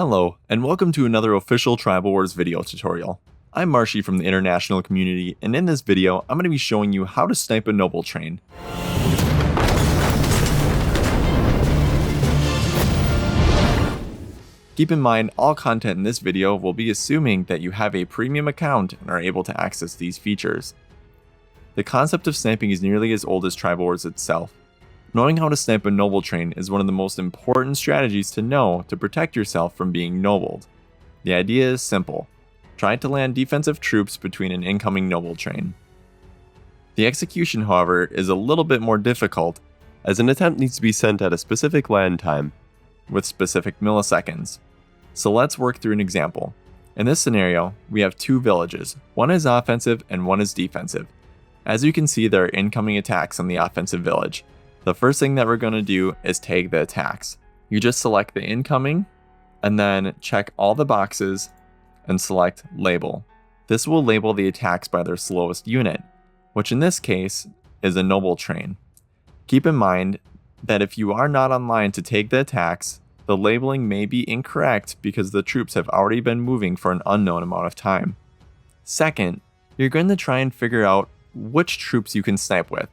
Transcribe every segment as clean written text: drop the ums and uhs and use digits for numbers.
Hello, and welcome to another official Tribal Wars video tutorial. I'm Marshy from the international community, and in this video, I'm going to be showing you how to snipe a noble train. Keep in mind, all content in this video will be assuming that you have a premium account and are able to access these features. The concept of sniping is nearly as old as Tribal Wars itself. Knowing how to snipe a noble train is one of the most important strategies to know to protect yourself from being nobled. The idea is simple. Try to land defensive troops between an incoming noble train. The execution, however, is a little bit more difficult, as an attempt needs to be sent at a specific land time, with specific milliseconds. So let's work through an example. In this scenario, we have two villages. One is offensive and one is defensive. As you can see, there are incoming attacks on the offensive village. The first thing that we're going to do is tag the attacks. You just select the incoming and then check all the boxes and select label. This will label the attacks by their slowest unit, which in this case is a noble train. Keep in mind that if you are not online to tag the attacks, the labeling may be incorrect because the troops have already been moving for an unknown amount of time. Second, you're going to try and figure out which troops you can snipe with.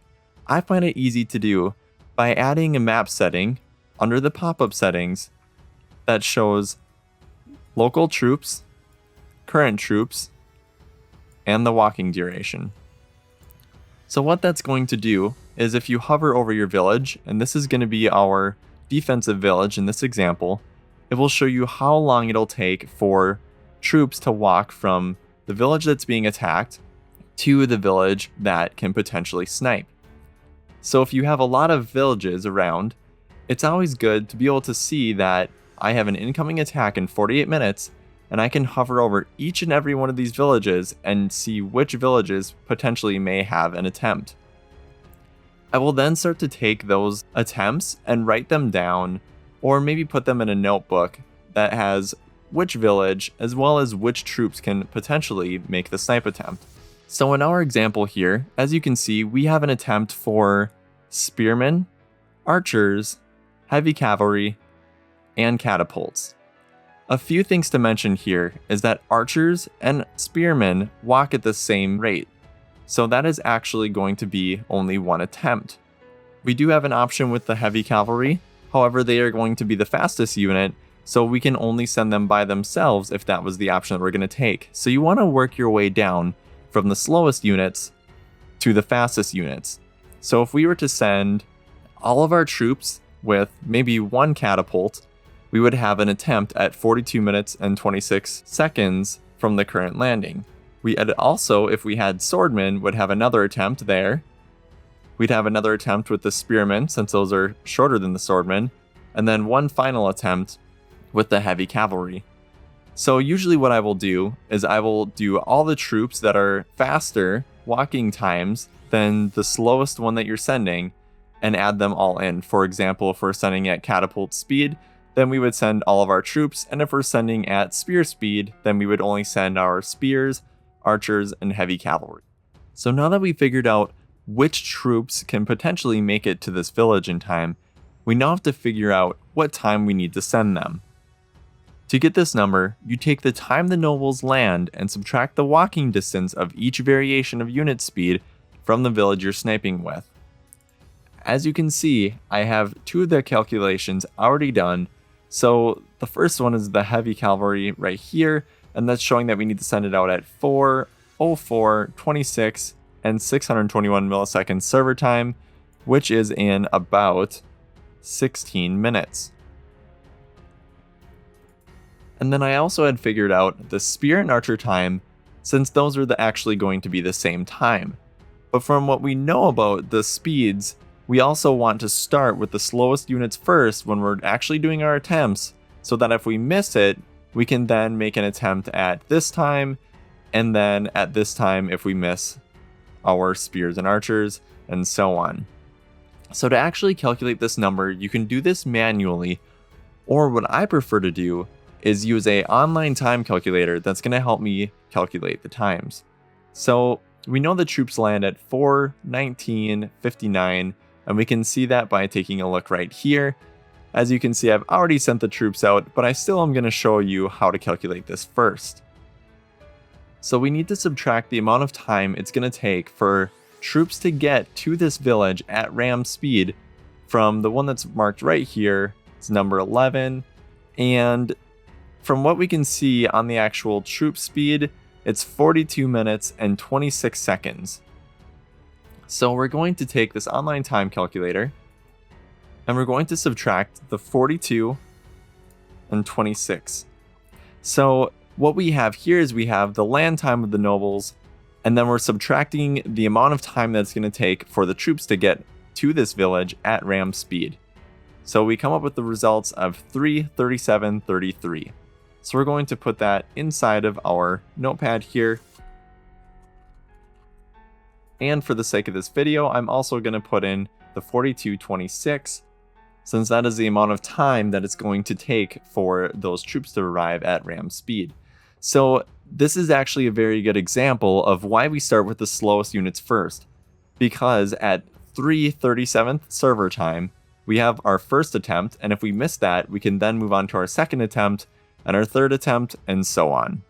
I find it easy to do by adding a map setting under the pop-up settings that shows local troops, current troops, and the walking duration. So what that's going to do is if you hover over your village, and this is going to be our defensive village in this example, it will show you how long it'll take for troops to walk from the village that's being attacked to the village that can potentially snipe. So if you have a lot of villages around, it's always good to be able to see that I have an incoming attack in 48 minutes, and I can hover over each and every one of these villages and see which villages potentially may have an attempt. I will then start to take those attempts and write them down, or maybe put them in a notebook that has which village as well as which troops can potentially make the snipe attempt. So in our example here, as you can see, we have an attempt for spearmen, archers, heavy cavalry, and catapults. A few things to mention here is that archers and spearmen walk at the same rate, so that is actually going to be only one attempt. We do have an option with the heavy cavalry, however they are going to be the fastest unit, so we can only send them by themselves if that was the option that we're going to take. So you want to work your way down from the slowest units to the fastest units. So if we were to send all of our troops with maybe one catapult, we would have an attempt at 42 minutes and 26 seconds from the current landing. We had also, if we had swordmen, would have another attempt there. We'd have another attempt with the spearmen, since those are shorter than the swordmen, and then one final attempt with the heavy cavalry. So usually what I will do is I will do all the troops that are faster walking times than the slowest one that you're sending and add them all in. For example, if we're sending at catapult speed, then we would send all of our troops, and if we're sending at spear speed, then we would only send our spears, archers, and heavy cavalry. So now that we figured out which troops can potentially make it to this village in time, we now have to figure out what time we need to send them. To get this number, you take the time the nobles land and subtract the walking distance of each variation of unit speed from the village you're sniping with. As you can see, I have two of the calculations already done. So the first one is the heavy cavalry right here, and that's showing that we need to send it out at 4:04, 26, and 621 milliseconds server time, which is in about 16 minutes. And then I also had figured out the spear and archer time, since those are actually going to be the same time. But from what we know about the speeds, we also want to start with the slowest units first when we're actually doing our attempts, so that if we miss it, we can then make an attempt at this time, and then at this time if we miss our spears and archers, and so on. So to actually calculate this number, you can do this manually, or what I prefer to do is use an online time calculator that's going to help me calculate the times. So we know the troops land at 4:19:59, and we can see that by taking a look right here. As you can see, I've already sent the troops out, but I still am going to show you how to calculate this first. So we need to subtract the amount of time it's going to take for troops to get to this village at ram speed from the one that's marked right here. It's number 11, and from what we can see on the actual troop speed, it's 42 minutes and 26 seconds. So we're going to take this online time calculator and we're going to subtract the 42 and 26. So what we have here is we have the land time of the nobles, and then we're subtracting the amount of time that's going to take for the troops to get to this village at ram speed. So we come up with the results of 3:37:33. So we're going to put that inside of our notepad here. And for the sake of this video, I'm also going to put in the 42:26, since that is the amount of time that it's going to take for those troops to arrive at ram speed. So this is actually a very good example of why we start with the slowest units first, because at 3:37th server time, we have our first attempt, and if we miss that, we can then move on to our second attempt, and our third attempt, and so on.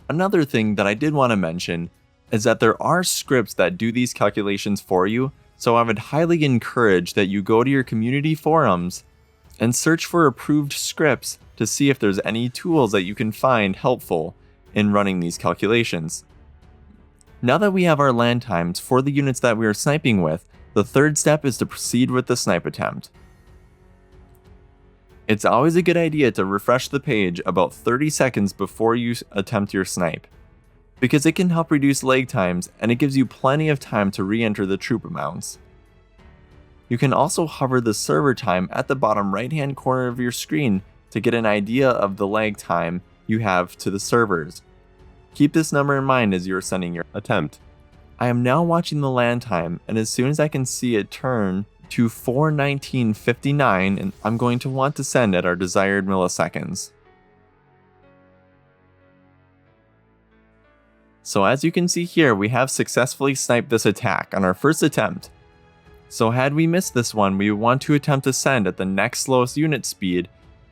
Another thing that I did want to mention is that there are scripts that do these calculations for you, so I would highly encourage that you go to your community forums and search for approved scripts to see if there's any tools that you can find helpful in running these calculations. Now that we have our land times for the units that we are sniping with, the third step is to proceed with the snipe attempt. It's always a good idea to refresh the page about 30 seconds before you attempt your snipe, because it can help reduce lag times and it gives you plenty of time to re-enter the troop amounts. You can also hover the server time at the bottom right hand corner of your screen to get an idea of the lag time you have to the servers. Keep this number in mind as you are sending your attempt. I am now watching the land time, and as soon as I can see it turn to 4:19:59, and I'm going to want to send at our desired milliseconds. So as you can see here, we have successfully sniped this attack on our first attempt. So had we missed this one, we would want to attempt to send at the next slowest unit speed,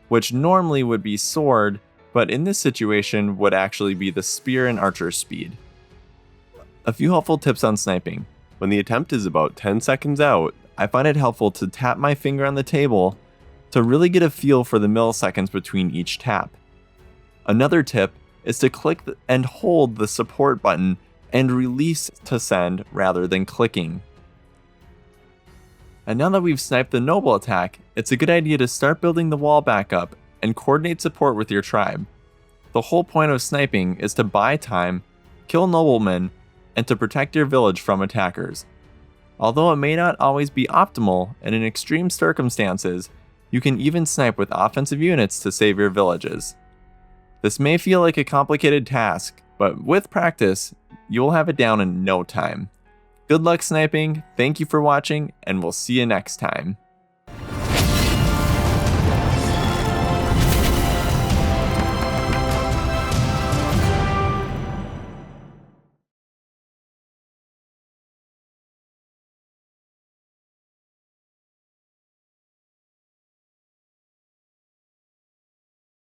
which normally would be sword, but in this situation would actually be the spear and archer speed. A few helpful tips on sniping. When the attempt is about 10 seconds out, I find it helpful to tap my finger on the table to really get a feel for the milliseconds between each tap. Another tip is to click and hold the support button and release to send rather than clicking. And now that we've sniped the noble attack, it's a good idea to start building the wall back up and coordinate support with your tribe. The whole point of sniping is to buy time, kill noblemen, and to protect your village from attackers. Although it may not always be optimal, and in extreme circumstances, you can even snipe with offensive units to save your villages. This may feel like a complicated task, but with practice, you'll have it down in no time. Good luck sniping, thank you for watching, and we'll see you next time.